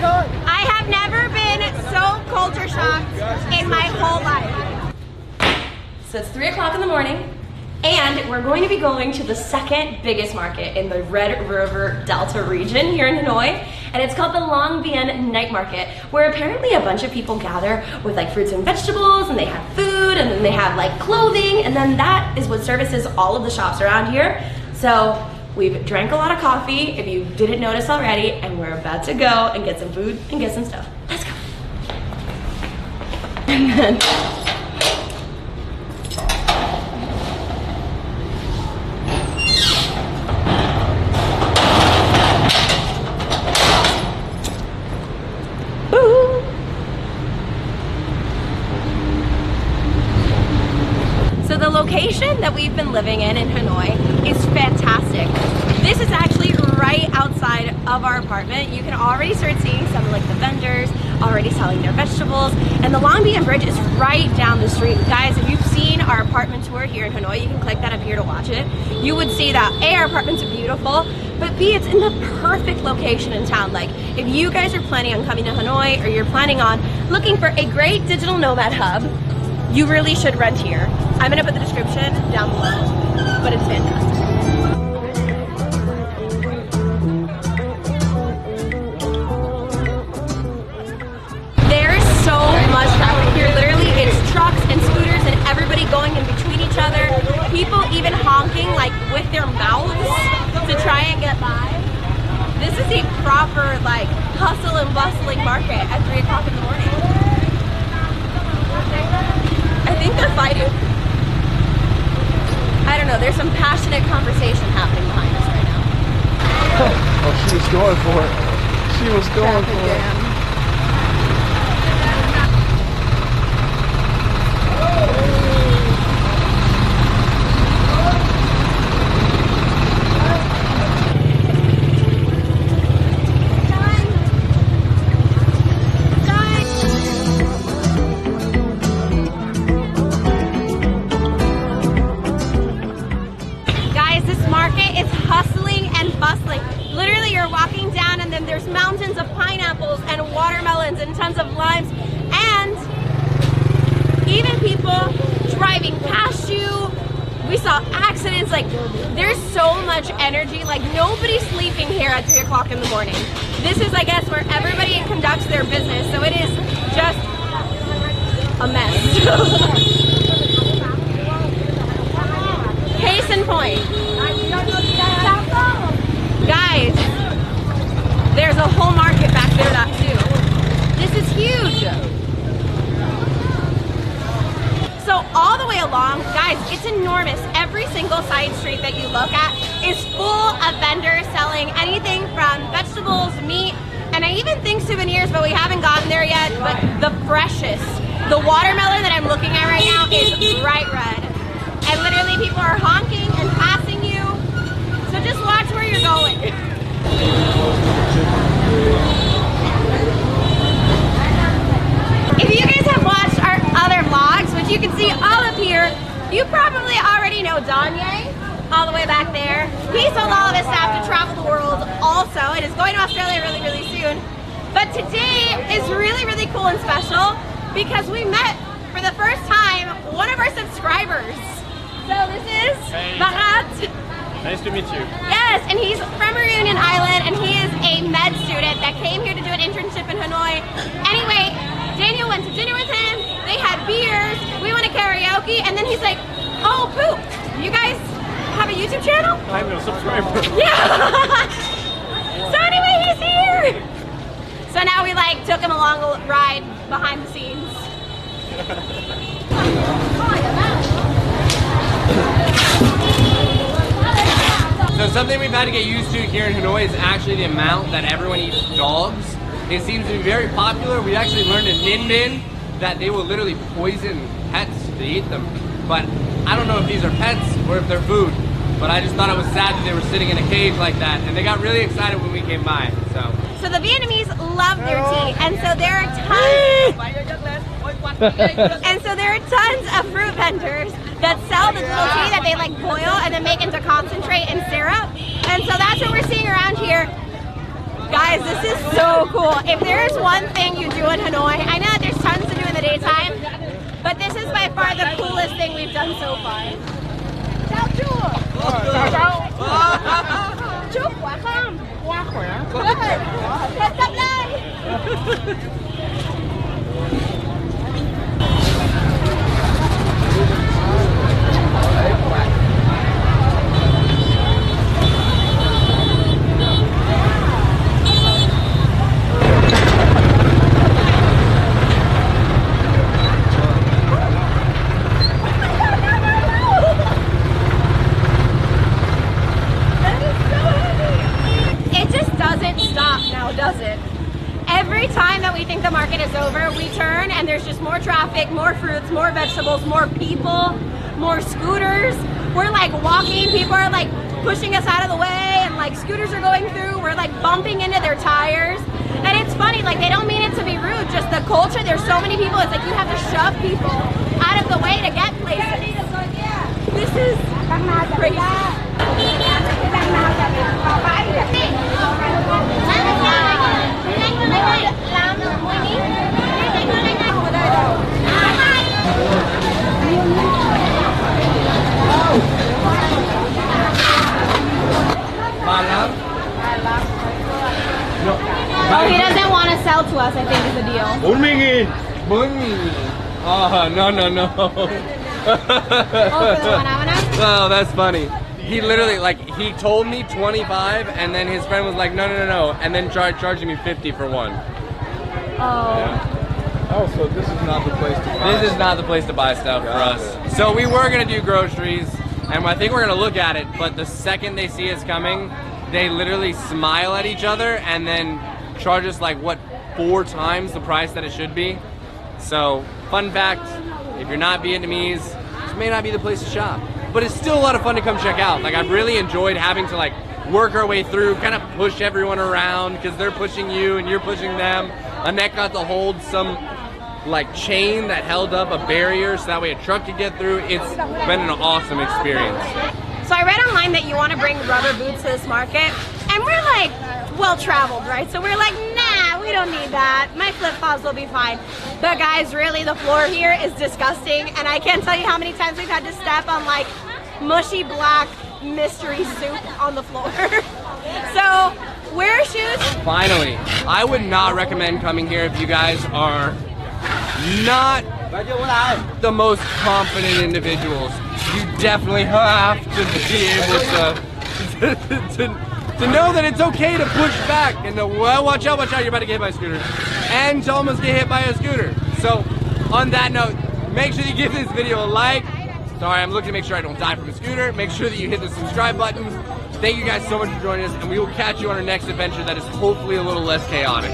I have never been so culture shocked in my whole life. So it's 3 o'clock in the morning, and we're going to be going to the second biggest market in the Red River Delta region here in Hanoi, and it's called the Long Bien Night Market, where apparently a bunch of people gather with like fruits and vegetables, and they have food, and then they have like clothing, and then that is what services all of the shops around here. So we've drank a lot of coffee, if you didn't notice already, and we're about to go and get some food and get some stuff. Let's go. And then the location that we've been living in Hanoi is fantastic. This is actually right outside of our apartment. You can already start seeing some of like the vendors already selling their vegetables, and the Long Bien Bridge is right down the street. Guys, if you've seen our apartment tour here in Hanoi, you can click that up here to watch it. You would see that A, our apartments are beautiful, but B, it's in the perfect location in town. Like if you guys are planning on coming to Hanoi, or you're planning on looking for a great digital nomad hub, you really should rent here. I'm gonna put the description down below, but it's fantastic. There's so much traffic here. Literally, it's trucks and scooters and everybody going in between each other. People even honking like with their mouths to try and get by. This is a proper like hustle and bustling market at 3 o'clock in the morning. I think they're fighting. I don't know, there's some passionate conversation happening behind us right now. Oh, she was going for it. She was going for it. Literally, you're walking down and then there's mountains of pineapples and watermelons and tons of limes, and even people driving past you. We saw accidents. Like there's so much energy. Like nobody's sleeping here at 3 o'clock in the morning. This is, I guess, where everybody conducts their business, so it is just a mess. Case in point, guys, there's a whole market back there too. This is huge. So all the way along, guys, it's enormous. Every single side street that you look at is full of vendors selling anything from vegetables, meat, and I even think souvenirs, but we haven't gotten there yet. But the freshest, the watermelon that I'm looking at right now is bright red. And literally people are honking and passing you. So just watch where you're going. If you guys have watched our other vlogs, which you can see all up here, you probably already know Danye, all the way back there. He sold all of his stuff to travel the world also, and is going to Australia really, really soon. But today is really, really cool and special because we met for the first time one of our subscribers. So this is Bharat. Nice to meet you. Yes, and he's from Reunion Island, and he is a med student that came here to do an internship in Hanoi. Anyway, Daniel went to dinner with him, they had beers, we went to karaoke, and then he's like, oh, poop, you guys have a YouTube channel? I'm a subscriber. Yeah! So anyway, he's here! So now we like took him along a ride behind the scenes. So something we've had to get used to here in Hanoi is actually the amount that everyone eats dogs. It seems to be very popular. We actually learned in Ninh Binh that they will literally poison pets to eat them. But I don't know if these are pets or if they're food. But I just thought it was sad that they were sitting in a cage like that. And they got really excited when we came by. So the Vietnamese love their tea, and so there are tons. And so there are tons of fruit vendors that sell the little tea that they like boil and then make into concentrate and syrup. And so that's what we're seeing around here. Guys, this is so cool. If there's one thing you do in Hanoi, I know that there's tons to do in the daytime, but this is by far the coolest thing we've done so far. Chúc khỏe không? Quá khỏe. Thật tập lên. Does it? Every time that we think the market is over, we turn and there's just more traffic, more fruits, more vegetables, more people, more scooters. We're like walking, people are like pushing us out of the way, and like scooters are going through, we're like bumping into their tires. And it's funny, like they don't mean it to be rude, just the culture, there's so many people, it's like you have to shove people out of the way to get places. This is crazy. Oh, he doesn't want to sell to us, I think is the deal. Oh, no. Oh, that's funny. He literally, like, he told me 25, and then his friend was like, no, and then charging me 50 for one. Oh. Yeah. Oh, so this is not the place to buy. This is not the place to buy stuff for us. So we were gonna do groceries, and I think we're gonna look at it, but the second they see us coming, they literally smile at each other and then charge us like, what, 4 times the price that it should be. So, fun fact, if you're not Vietnamese, this may not be the place to shop. But it's still a lot of fun to come check out. Like, I've really enjoyed having to like work our way through, kind of push everyone around because they're pushing you and you're pushing them. Annette got to hold some like chain that held up a barrier so that way a truck could get through. It's been an awesome experience. So I read online that you want to bring rubber boots to this market, and we're like well-traveled, right? So we're like, nah, we don't need that. My flip-flops will be fine. But guys, really, the floor here is disgusting, and I can't tell you how many times we've had to step on like mushy black mystery soup on the floor. So wear shoes. Finally, I would not recommend coming here if you guys are not the most confident individuals. You definitely have to be able to know that it's okay to push back and to, well, watch out, you're about to get hit by a scooter. And to almost get hit by a scooter. So, on that note, make sure you give this video a like. Sorry, I'm looking to make sure I don't die from a scooter. Make sure that you hit the subscribe button. Thank you guys so much for joining us, and we will catch you on our next adventure that is hopefully a little less chaotic.